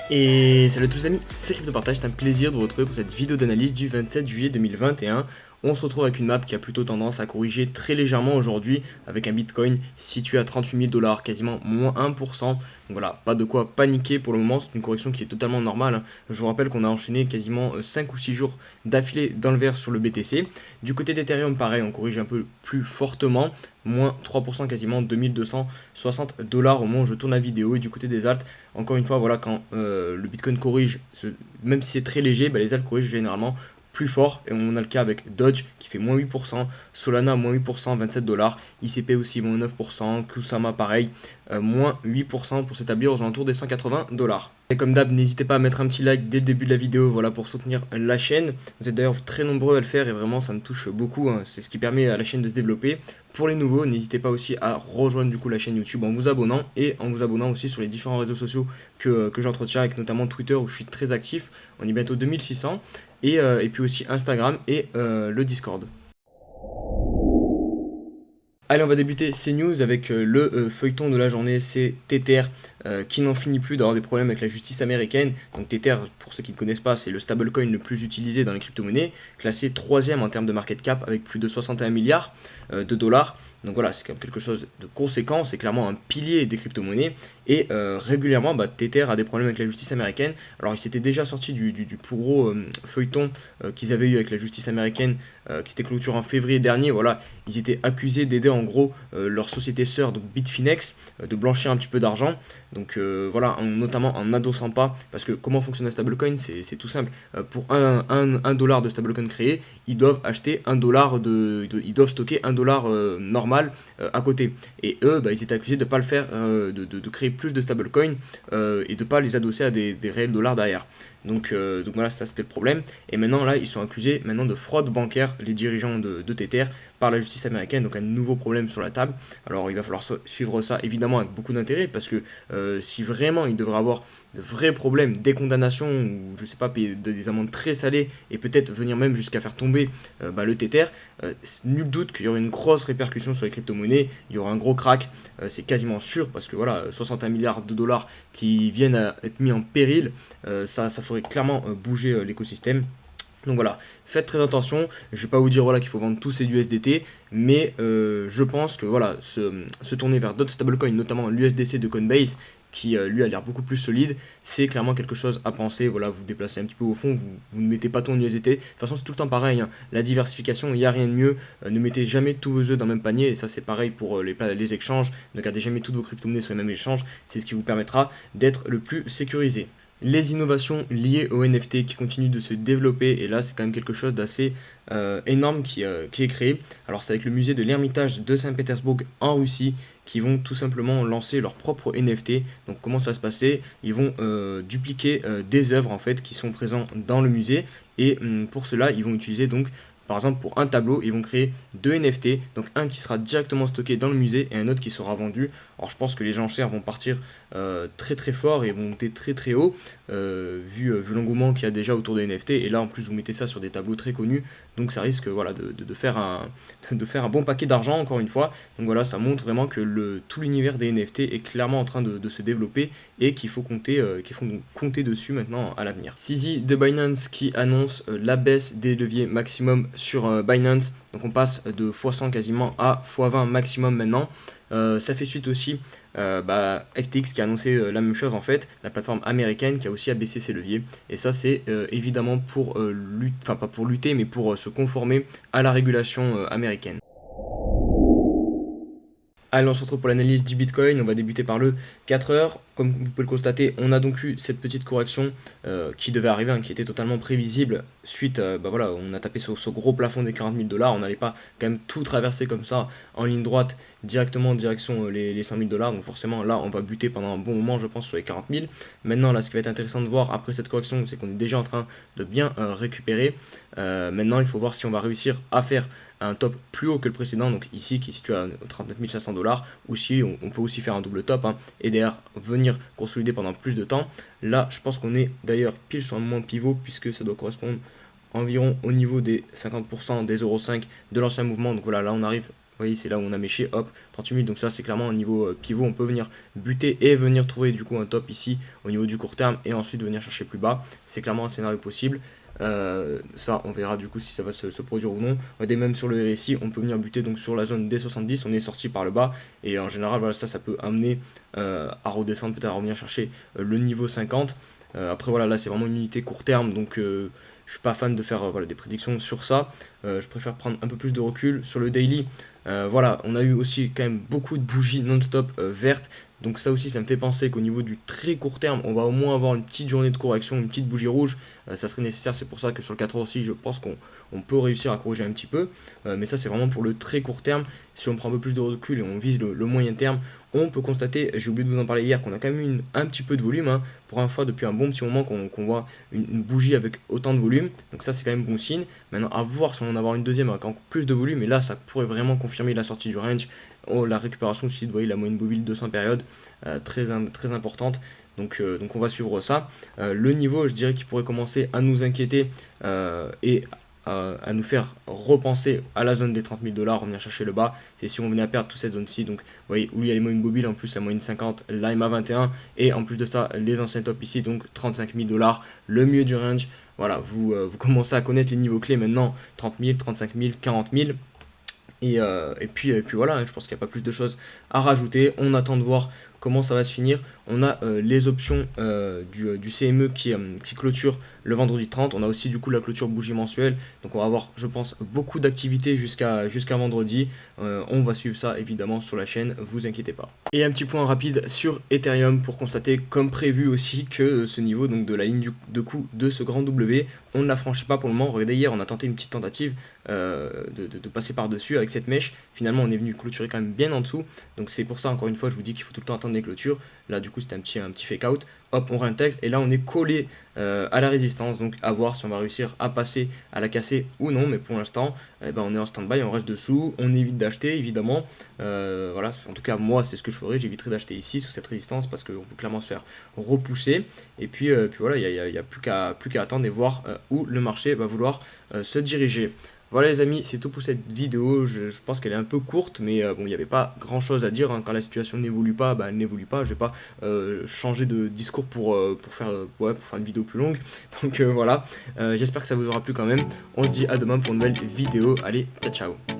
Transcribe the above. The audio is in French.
Et salut à tous les amis, c'est CryptoPartage, c'est un plaisir de vous retrouver pour cette vidéo d'analyse du 27 juillet 2021. On se retrouve avec une map qui a plutôt tendance à corriger très légèrement aujourd'hui, avec un Bitcoin situé à 38 000 $, quasiment moins 1%. Donc voilà, pas de quoi paniquer pour le moment, c'est une correction qui est totalement normale, hein. Je vous rappelle qu'on a enchaîné quasiment 5 ou 6 jours d'affilée dans le vert sur le BTC. Du côté d'Ethereum, pareil, on corrige un peu plus fortement, moins 3%, quasiment 2260 $ au moment où je tourne la vidéo. Et du côté des alts, encore une fois, voilà, quand le Bitcoin corrige, même si c'est très léger, bah, les alts corrigent généralement plus fort. Et on a le cas avec Dodge qui fait moins 8%, Solana moins 8%, 27 $, ICP aussi moins 9%, Kusama pareil, moins 8% pour s'établir aux alentours des 180 $. Et comme d'hab, n'hésitez pas à mettre un petit like dès le début de la vidéo, voilà, pour soutenir la chaîne. Vous êtes d'ailleurs très nombreux à le faire et vraiment ça me touche beaucoup, hein. C'est ce qui permet à la chaîne de se développer. Pour les nouveaux, n'hésitez pas aussi à rejoindre du coup la chaîne YouTube en vous abonnant et en vous abonnant aussi sur les différents réseaux sociaux que j'entretiens, avec notamment Twitter où je suis très actif. On est bientôt 2600 et puis aussi Instagram et le Discord. Allez, on va débuter ces news avec le feuilleton de la journée, c'est Tether qui n'en finit plus d'avoir des problèmes avec la justice américaine. Donc Tether, pour ceux qui ne connaissent pas, c'est le stablecoin le plus utilisé dans les crypto-monnaies, classé troisième en termes de market cap avec plus de 61 milliards de dollars. Donc voilà, c'est quand même quelque chose de conséquent, c'est clairement un pilier des crypto-monnaies. Et régulièrement, Tether a des problèmes avec la justice américaine. Alors il s'était déjà sorti du plus gros feuilleton qu'ils avaient eu avec la justice américaine, qui s'était clôturé en février dernier. Voilà, ils étaient accusés d'aider en gros leur société sœur, donc Bitfinex, de blanchir un petit peu d'argent. Donc voilà, notamment en adossant pas, parce que comment fonctionne un stablecoin, c'est tout simple. Pour un dollar de stablecoin créé, ils doivent acheter un dollar ils doivent stocker un dollar normal à côté. Et eux, ils étaient accusés de ne pas le faire, de créer plus de stablecoins et de ne pas les adosser à des réels dollars derrière. Donc voilà, ça c'était le problème. Et maintenant là, ils sont accusés maintenant de fraude bancaire, les dirigeants de Tether, par la justice américaine. Donc un nouveau problème sur la table. Alors il va falloir suivre ça évidemment avec beaucoup d'intérêt, parce que si vraiment il devrait avoir de vrais problèmes, des condamnations, ou je sais pas, payer des amendes très salées, et peut-être venir même jusqu'à faire tomber le Tether, nul doute qu'il y aurait une grosse répercussion sur les crypto-monnaies, il y aura un gros crack, c'est quasiment sûr, parce que voilà, 61 milliards de dollars qui viennent à être mis en péril, ça ferait clairement bouger l'écosystème. Donc voilà, faites très attention. Je vais pas vous dire voilà qu'il faut vendre tous ces USDT, mais je pense que voilà, se tourner vers d'autres stablecoins, notamment l'USDC de Coinbase, qui lui a l'air beaucoup plus solide, c'est clairement quelque chose à penser. Voilà, vous déplacez un petit peu au fond, vous ne mettez pas tout en USDT. De toute façon, c'est tout le temps pareil, hein. La diversification, il n'y a rien de mieux. Ne mettez jamais tous vos œufs dans le même panier, et ça c'est pareil pour les échanges. Ne gardez jamais toutes vos crypto-monnaies sur les mêmes échanges. C'est ce qui vous permettra d'être le plus sécurisé. Les innovations liées au NFT qui continuent de se développer, et là c'est quand même quelque chose d'assez énorme qui est créé. Alors c'est avec le musée de l'Ermitage de Saint-Pétersbourg en Russie, qui vont tout simplement lancer leur propre NFT. Donc comment ça va se passer? Ils vont dupliquer des œuvres en fait qui sont présentes dans le musée, et pour cela ils vont utiliser donc, par exemple, pour un tableau, ils vont créer deux NFT, donc un qui sera directement stocké dans le musée et un autre qui sera vendu. Alors je pense que les enchères vont partir très très fort et vont monter très très haut, vu l'engouement qu'il y a déjà autour des NFT. Et là en plus vous mettez ça sur des tableaux très connus, donc ça risque voilà, de faire de faire un bon paquet d'argent encore une fois. Donc voilà, ça montre vraiment que tout l'univers des NFT est clairement en train de se développer, et qu'il faut compter dessus maintenant à l'avenir. CZ de Binance qui annonce la baisse des leviers maximum sur Binance. Donc on passe de x100 quasiment à x20 maximum maintenant. Ça fait suite aussi FTX qui a annoncé la même chose en fait, la plateforme américaine qui a aussi abaissé ses leviers. Et ça c'est évidemment pour lutter, enfin pas pour lutter, mais pour se conformer à la régulation américaine. Allez, on se retrouve pour l'analyse du Bitcoin. On va débuter par le 4 heures. Comme vous pouvez le constater, on a donc eu cette petite correction qui devait arriver, hein, qui était totalement prévisible. Suite, voilà, on a tapé sur ce gros plafond des 40 000 $. On n'allait pas quand même tout traverser comme ça en ligne droite directement en direction les 100 000 $. Donc forcément, là, on va buter pendant un bon moment, je pense, sur les 40 000. Maintenant, là, ce qui va être intéressant de voir après cette correction, c'est qu'on est déjà en train de bien récupérer. Maintenant, il faut voir si on va réussir à faire un top plus haut que le précédent, donc ici qui est situé à 39 500 $, ou si on peut aussi faire un double top, hein, et derrière venir consolider pendant plus de temps. Là, je pense qu'on est d'ailleurs pile sur un moment de pivot, puisque ça doit correspondre environ au niveau des 50% des 0,5 de l'ancien mouvement. Donc voilà, là on arrive voyez, c'est là où on a méché, hop, 38 000. Donc ça, c'est clairement un niveau pivot. On peut venir buter et venir trouver du coup un top ici au niveau du court terme et ensuite venir chercher plus bas. C'est clairement un scénario possible. Ça, on verra du coup si ça va se produire ou non. Regardez, même sur le RSI, on peut venir buter donc sur la zone des 70. On est sorti par le bas et en général, voilà, ça peut amener à redescendre, peut-être à revenir chercher le niveau 50. Après, voilà, là, c'est vraiment une unité court terme, donc je suis pas fan de faire voilà, des prédictions sur ça. Je préfère prendre un peu plus de recul sur le daily. Voilà, on a eu aussi quand même beaucoup de bougies non-stop vertes. Donc ça aussi, ça me fait penser qu'au niveau du très court terme, on va au moins avoir une petite journée de correction, une petite bougie rouge. Ça serait nécessaire, c'est pour ça que sur le 4 heures aussi, je pense qu'on peut réussir à corriger un petit peu. Mais ça, c'est vraiment pour le très court terme. Si on prend un peu plus de recul et on vise le moyen terme, on peut constater, j'ai oublié de vous en parler hier, qu'on a quand même eu un petit peu de volume. Hein. Pour une fois, depuis un bon petit moment qu'on voit une bougie avec autant de volume. Donc ça, c'est quand même bon signe. Maintenant, à voir si on en a une deuxième avec encore plus de volume. Et là, ça pourrait vraiment confirmer la sortie du range. Oh, la récupération aussi, vous voyez, la moyenne mobile 200 périodes, très importante. Donc on va suivre ça. Le niveau, je dirais qu'il pourrait commencer à nous inquiéter et à nous faire repenser à la zone des 30 000 $, revenir chercher le bas. C'est si on venait à perdre toute cette zone-ci. Donc, vous voyez, où il y a les moyennes mobiles, en plus la moyenne 50, l'AMA 21, et en plus de ça, les anciens tops ici, donc 35 000 $, le mieux du range. Voilà, vous commencez à connaître les niveaux clés maintenant, 30 000, 35 000, 40 000. Et puis voilà, je pense qu'il n'y a pas plus de choses à rajouter. On attend de voir comment ça va se finir. On a les options du CME qui clôture le vendredi 30. On a aussi du coup la clôture bougie mensuelle. Donc on va avoir, je pense, beaucoup d'activités jusqu'à vendredi. On va suivre ça évidemment sur la chaîne, vous inquiétez pas. Et un petit point rapide sur Ethereum pour constater comme prévu aussi que ce niveau donc de la ligne de coup de ce grand W, on ne la franchit pas pour le moment. Regardez, hier on a tenté une petite tentative de passer par-dessus avec cette mèche. Finalement on est venu clôturer quand même bien en dessous. Donc c'est pour ça encore une fois je vous dis qu'il faut tout le temps attendre les clôtures. Là du coup c'était un petit fake out. Hop, on réintègre et là on est collé à la résistance, donc à voir si on va réussir à passer, à la casser ou non, mais pour l'instant on est en stand-by, on reste dessous, on évite d'acheter évidemment, voilà, en tout cas moi c'est ce que je ferais, j'éviterais d'acheter ici sous cette résistance parce qu'on peut clairement se faire repousser, et puis voilà, il n'y a plus qu'à attendre et voir où le marché va vouloir se diriger. Voilà les amis, c'est tout pour cette vidéo. Je pense qu'elle est un peu courte, mais bon, il n'y avait pas grand chose à dire. Hein. Quand la situation n'évolue pas, bah, elle n'évolue pas. Je vais pas changer de discours pour faire une vidéo plus longue. Donc voilà, j'espère que ça vous aura plu quand même. On se dit à demain pour une nouvelle vidéo. Allez, ciao ciao.